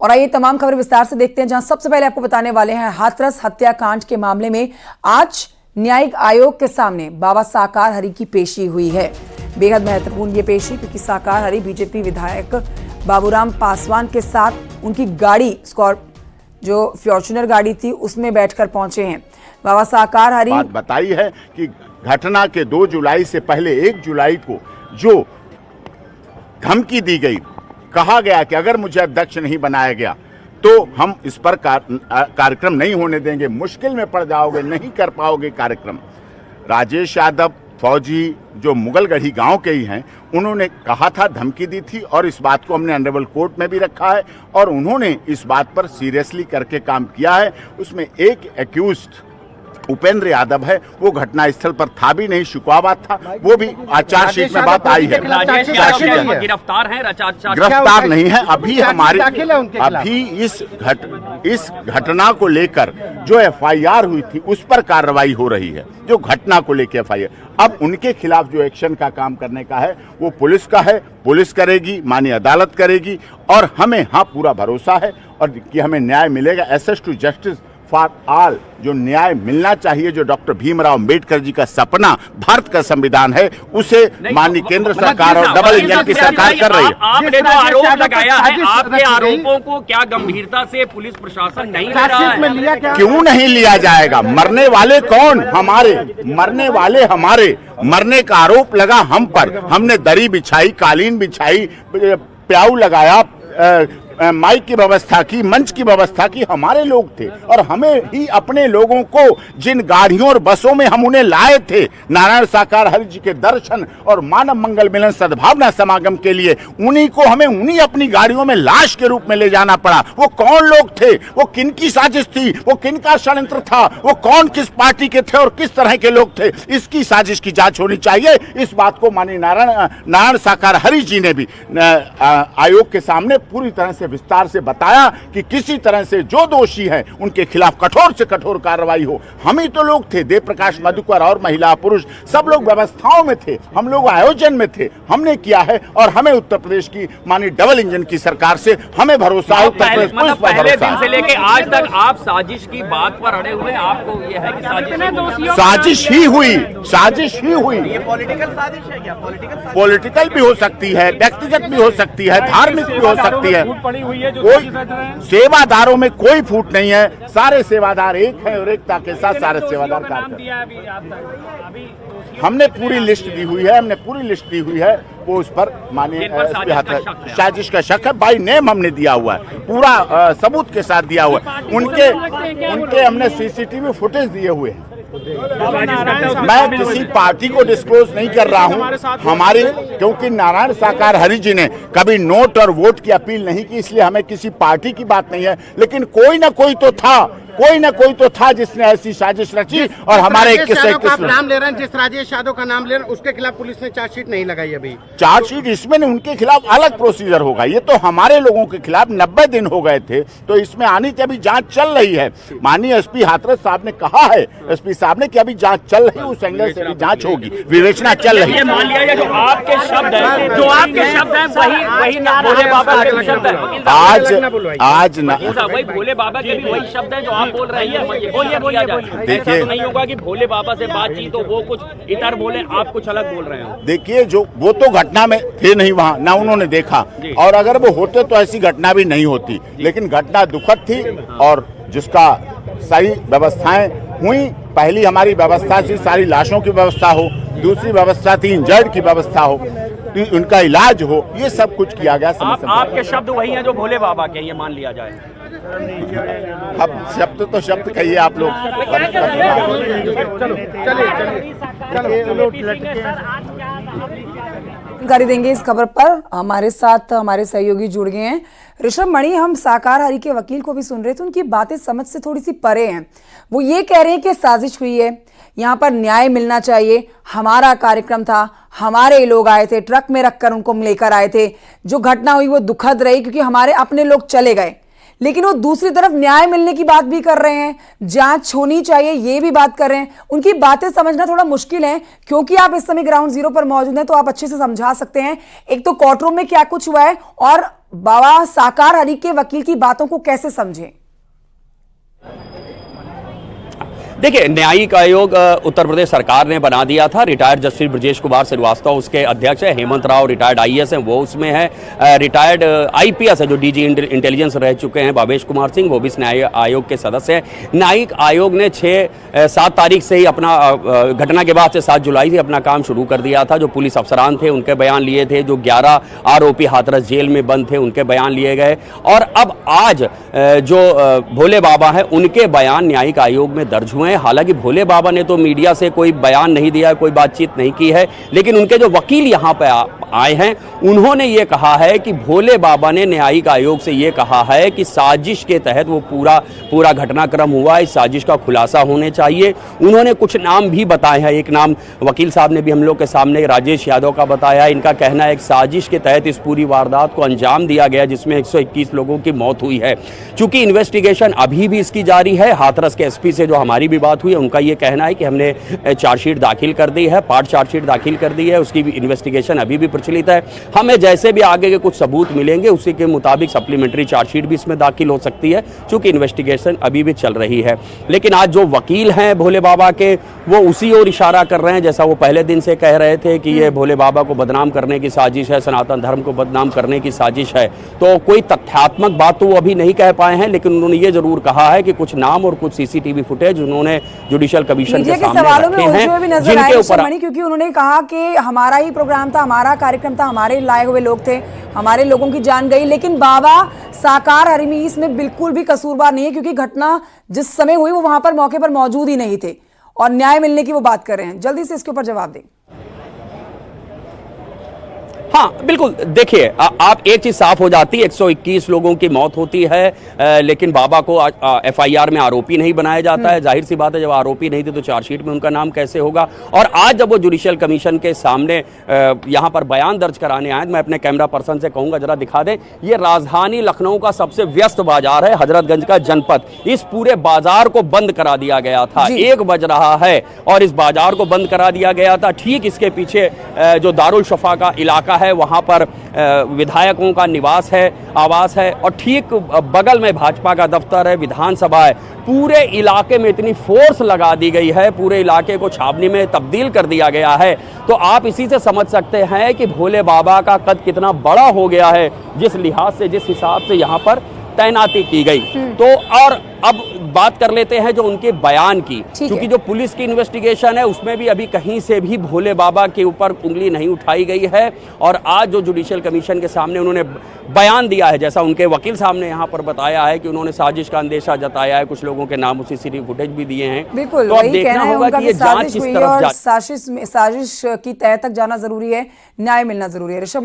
और आइए तमाम खबर विस्तार से देखते हैं, जहां सबसे पहले आपको बताने वाले हैं हाथरस हत्याकांड के मामले में आज न्यायिक आयोग के सामने बाबा साकार हरि की पेशी हुई है। बेहद महत्वपूर्ण ये पेशी, क्योंकि साकार हरि बीजेपी विधायक बाबूराम पासवान के साथ उनकी गाड़ी जो फॉर्च्यूनर गाड़ी थी उसमें बैठकर पहुंचे हैं। बाबा साकार हरि बात बताई है कि घटना के 2 जुलाई से पहले 1 जुलाई को जो धमकी दी गई, कहा गया कि अगर मुझे अध्यक्ष नहीं बनाया गया तो हम इस पर कार्यक्रम नहीं होने देंगे, मुश्किल में पड़ जाओगे, नहीं कर पाओगे कार्यक्रम। राजेश यादव फौजी जो मुगलगढ़ी गांव के ही हैं, उन्होंने कहा था, धमकी दी थी और इस बात को हमने ऑनरेबल कोर्ट में भी रखा है और उन्होंने इस बात पर सीरियसली करके काम किया है। उसमें एक एक्यूज्ड उपेंद्र यादव है, वो घटनास्थल पर था भी नहीं, शिकवाबाद था, वो भी चार्जशीट में बात आई है। गिरफ्तार है? गिरफ्तार नहीं है अभी। अभी इस घटना को लेकर जो एफआईआर हुई थी उस पर कार्रवाई हो रही है। जो घटना को लेकर एफआईआर, अब उनके खिलाफ जो एक्शन का काम करने का है वो पुलिस का है, पुलिस करेगी, माननीय अदालत करेगी और हमें पूरा भरोसा है और कि हमें न्याय मिलेगा। Access to justice for all, जो न्याय मिलना चाहिए, जो डॉक्टर भीमराव अंबेडकर जी का सपना भारत का संविधान है, उसे माननीय केंद्र सरकार और डबल इंजन की सरकार कर रही है। आपने जो आरोप लगाया है, आपके आरोपों को क्या गंभीरता से पुलिस प्रशासन नहीं ले रहा है? क्यों नहीं लिया जाएगा? मरने वाले कौन? हमारे मरने वाले हमारे मरने का आरोप लगा हम पर। हमने दरी बिछाई, कालीन बिछाई, प्याऊ लगाया, माइक की व्यवस्था की, मंच की व्यवस्था की, हमारे लोग थे और हमें ही अपने लोगों को जिन गाड़ियों और बसों में हम उन्हें लाए थे नारायण साकार हरि जी के दर्शन और मानव मंगल मिलन सद्भावना समागम के लिए, उन्हीं को हमें उन्हीं अपनी गाड़ियों में लाश के रूप में ले जाना पड़ा। वो कौन लोग थे? वो किनकी साजिश थी? वो किनका षड्यंत्र था? वो कौन किस पार्टी के थे और किस तरह के लोग थे? इसकी साजिश की जांच होनी चाहिए। इस बात को माननीय नारायण साकार हरि जी ने भी आयोग के सामने पूरी तरह से विस्तार से बताया कि किसी तरह से जो दोषी हैं उनके खिलाफ कठोर से कठोर कार्रवाई हो। हम ही तो लोग थे, देव प्रकाश मधुकर और महिला पुरुष सब लोग व्यवस्थाओं में थे, हम लोग आयोजन में थे, हमने किया है और हमें उत्तर प्रदेश की माननीय डबल इंजन की सरकार से हमें भरोसा है। उत्तर प्रदेश पुलिस पर पहले दिन से लेकर आज तक आप साजिश की बात पर अड़े हुए हैं। आपको यह है कि साजिश ही हुई, साजिश ही हुई। ये पॉलिटिकल साजिश है क्या? पॉलिटिकल भी हो सकती है, व्यक्तिगत भी हो सकती है, धार्मिक भी हो सकती है। कोई सेवादारों में कोई फूट नहीं है, सारे सेवादार एक हैं और एकता के साथ सारे सेवादार कार्य कर। हमने पूरी लिस्ट दी हुई है, वो उस पर माने साजिश का शक है, बाई नेम हमने दिया हुआ है, पूरा सबूत के साथ दिया हुआ है। उनके हमने सीसीटीवी फुटेज दिए हुए हैं। मैं किसी पार्टी को डिस्क्लोज नहीं कर रहा हूं, हमारी, क्योंकि नारायण साकार हरि जी ने कभी नोट और वोट की अपील नहीं की, इसलिए हमें किसी पार्टी की बात नहीं है, लेकिन कोई ना कोई तो था जिसने ऐसी साजिश रची और हमारे 21 नाम ले रहे हैं, जिस राजेश यादव का नाम ले रहे हैं उसके खिलाफ पुलिस ने चार्जशीट नहीं लगाई अभी। चार्जशीट इसमें उनके खिलाफ अलग प्रोसीजर होगा। ये तो हमारे लोगों के खिलाफ 90 दिन हो गए थे, तो इसमें आनी थी, अभी जांच चल रही है। माननीय एसपी हाथरस साहब ने कहा है, एसपी साहब ने, कि अभी जांच चल रही है, उस एंगल से भी जांच होगी, विवेचना चल रही है। मान लिया जो आपके शब्द हैं, वही भोले बाबा के शब्द है। आज वही भोले बाबा के भी वही शब्द है जो आप बोल रहे हैं। देखिए, तो नहीं होगा कि भोले बाबा से बातचीत तो वो कुछ इतर बोले, आप कुछ अलग बोल रहे हो। देखिए, जो वो तो घटना में थे नहीं, वहाँ ना उन्होंने देखा, और अगर वो होते तो ऐसी घटना भी नहीं होती, लेकिन घटना दुखद थी और जिसका सही व्यवस्थाएं हुई। पहली हमारी व्यवस्था थी सारी लाशों की व्यवस्था हो, दूसरी व्यवस्था थी इंजर्ड की व्यवस्था हो, उनका इलाज हो, ये सब कुछ किया गया। आपके शब्द वही हैं जो भोले बाबा के, ये मान लिया जाए। अब शब्द तो शब्द कहिए आप लोग। जानकारी देंगे इस खबर पर, हमारे साथ हमारे सहयोगी जुड़ गए हैं। ऋषभ मणि, हम साकार हरि के वकील को भी सुन रहे थे, उनकी बातें समझ से थोड़ी सी परे हैं। वो ये कह रहे हैं कि साजिश हुई है, यहाँ पर न्याय मिलना चाहिए, हमारा कार्यक्रम था, हमारे लोग आए थे, ट्रक में रखकर उनको लेकर आए थे, जो घटना हुई वो दुखद रही क्योंकि हमारे अपने लोग चले गए। लेकिन वो दूसरी तरफ न्याय मिलने की बात भी कर रहे हैं, जांच होनी चाहिए ये भी बात कर रहे हैं। उनकी बातें समझना थोड़ा मुश्किल है, क्योंकि आप इस समय ग्राउंड जीरो पर मौजूद हैं, तो आप अच्छे से समझा सकते हैं एक तो कोर्ट रूम में क्या कुछ हुआ है और बाबा साकार हरि के वकील की बातों को कैसे समझें? देखिए, न्यायिक आयोग उत्तर प्रदेश सरकार ने बना दिया था। रिटायर्ड जस्टिस ब्रजेश कुमार श्रीवास्तव उसके अध्यक्ष है, हेमंत राव रिटायर्ड आईएएस हैं, वो उसमें है, रिटायर्ड आईपीएस है जो डीजी इंटेलिजेंस रह चुके हैं भावेश कुमार सिंह, वो भी इस न्यायिक आयोग के सदस्य हैं। न्यायिक आयोग ने 7 तारीख से ही अपना घटना के बाद से 7 जुलाई से अपना काम शुरू कर दिया था। जो पुलिस अफसरान थे उनके बयान लिए थे, जो 11 आरोपी हाथरस जेल में बंद थे उनके बयान लिए गए, और अब आज जो भोले बाबा हैं उनके बयान न्यायिक आयोग में दर्ज हुए हैं। हालांकि भोले बाबा ने तो मीडिया से कोई बयान नहीं दिया, कोई बातचीत नहीं की है, लेकिन उनके जो वकील यहां पे आए हैं उन्होंने ये कहा है कि भोले बाबा ने न्यायिक आयोग से ये कहा है कि साजिश के तहत वो पूरा घटनाक्रम हुआ, इस साजिश का खुलासा होने चाहिए। उन्होंने कुछ नाम भी बताए हैं, एक नाम वकील साहब ने भी हम लोग के सामने राजेश यादव का बताया। इनका कहना है एक साजिश के तहत इस पूरी वारदात को अंजाम दिया गया जिसमें 121 लोगों की मौत हुई है। चूंकि इन्वेस्टिगेशन अभी भी इसकी जारी है, हाथरस के एसपी से जो हमारी भी बात हुई है उनका ये कहना है कि हमने चार्जशीट दाखिल कर दी है, पार्ट चार्जशीट दाखिल कर दी है, उसकी भी इन्वेस्टिगेशन अभी भी प्रचलित है। हमें जैसे भी आगे के कुछ सबूत मिलेंगे उसी के मुताबिक सप्लीमेंट्री चार्जशीट भी इसमें दाखिल हो सकती है, चूंकि इन्वेस्टिगेशन अभी भी चल रही है। लेकिन आज जो वकील हैं भोले बाबा के, वो उसी ओर इशारा कर रहे हैं जैसा वो पहले दिन से कह रहे थे कि ये भोले बाबा को बदनाम करने की साजिश है, सनातन धर्म को बदनाम करने की साजिश है। तो कोई तथ्यात्मक बात तो वो अभी नहीं कह पाए हैं, लेकिन उन्होंने ये जरूर कहा है कि कुछ नाम और कुछ सीसीटीवी फुटेज उन्होंने जुडिशियल कमीशन के सामने सवालों में रखे उलझे हैं, हुए भी नजर जिनके आए ऊपर मणि, क्योंकि उन्होंने कहा कि हमारा ही प्रोग्राम था, हमारा कार्यक्रम था, हमारे लाए हुए लोग थे, हमारे लोगों की जान गई, लेकिन बाबा साकार हरि में इसमें बिल्कुल भी कसूरवार नहीं है, क्योंकि घटना जिस समय हुई वो वहां पर मौके पर मौजूद ही नहीं थे और न्याय मिलने की वो बात कर रहे हैं। जल्दी से इसके ऊपर जवाब दें। हाँ बिल्कुल, देखिए आप एक चीज साफ हो जाती है, 121 लोगों की मौत होती है, लेकिन बाबा को एफआईआर में आरोपी नहीं बनाया जाता है। जाहिर सी बात है, जब आरोपी नहीं थे तो चार्जशीट में उनका नाम कैसे होगा। और आज जब वो जुडिशियल कमीशन के सामने यहाँ पर बयान दर्ज कराने आए, मैं अपने कैमरा पर्सन से कहूंगा जरा दिखा दें। ये राजधानी लखनऊ का सबसे व्यस्त बाजार है, हजरतगंज का जनपद। इस पूरे बाजार को बंद करा दिया गया था, 1 बज रहा है और इस बाजार को बंद करा दिया गया था। ठीक इसके पीछे जो दारुल शफा का इलाका है वहां पर विधायकों का निवास है, आवास है, और ठीक बगल में भाजपा का दफ्तर है, विधानसभा है। पूरे इलाके में इतनी फोर्स लगा दी गई है, पूरे इलाके को छावनी में तब्दील कर दिया गया है। तो आप इसी से समझ सकते हैं कि भोले बाबा का कद कितना बड़ा हो गया है, जिस लिहाज से, जिस हिसाब से यहाँ पर तैनाती की गई। तो और अब बात कर लेते हैं जो उनके बयान की, क्योंकि जो पुलिस की इन्वेस्टिगेशन है उसमें भी अभी कहीं से भी भोले बाबा के ऊपर उंगली नहीं उठाई गई है। और आज जो जुडिशियल कमीशन के सामने उन्होंने बयान दिया है, जैसा उनके वकील साहब ने यहाँ पर बताया है कि उन्होंने साजिश का अंदेशा जताया है, कुछ लोगों के नाम सीसीटीवी फुटेज भी दिए हैं। बिल्कुल, तो अब देखना होगा कि ये जांच किस तरफ साजिश की तह तक जाना जरूरी है, न्याय मिलना जरूरी है। ऋषभ